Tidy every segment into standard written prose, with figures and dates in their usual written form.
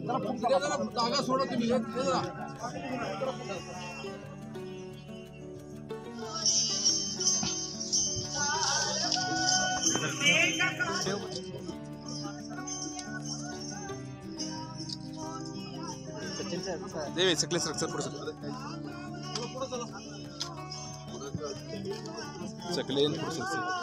जागा सोडा तुम्ही देवे सकले सर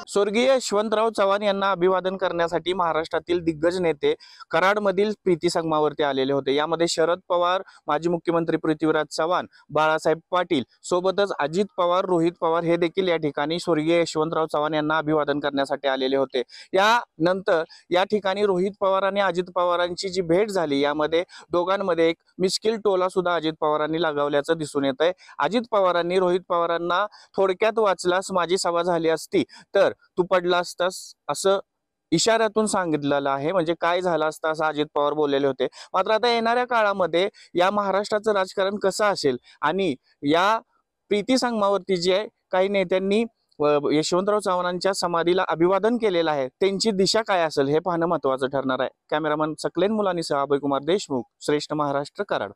स्वर्गीय यशवंतराव चव्हाण यांना अभिवादन करण्यासाठी महाराष्ट्रातील दिग्गज नेते कराडमधील प्रीती संगमावरती आलेले होते। यामध्ये शरद पवार, माजी मुख्यमंत्री पृथ्वीराज चव्हाण, बाळासाहेब पाटील सोबतच अजित पवार, रोहित पवार हे देखील या ठिकाणी स्वर्गीय यशवंतराव चव्हाण यांना अभिवादन करण्यासाठी आलेले होते। यानंतर या ठिकाणी रोहित पवार आणि अजित पवारांची जी भेट झाली, यामध्ये दोघांमध्ये एक मिस्किल टोला सुद्धा अजित पवारांनी लगावल्याचं दिसून येत आहे। अजित पवारांनी रोहित पवारांना थोडक्यात वाचलास माझी सभा झाली असती तर तू पडला असतास असं इशाऱ्यातून सांगितलेलं आहे। म्हणजे काय झालं असतं असं अजित पवार बोललेले होते। मात्र आता येणाऱ्या काळामध्ये या महाराष्ट्राचं राजकारण कसं असेल आणि या प्रीती संगमावरती जे काही नेत्यांनी यशवंतराव चव्हाणांच्या समाधीला अभिवादन केलेलं आहे, त्यांची दिशा काय असेल हे पाहणं महत्त्वाचं ठरणार आहे। कॅमेरामन सकलेन मुलानीसह अभय कुमार देशमुख, श्रेष्ठ महाराष्ट्र, कराड।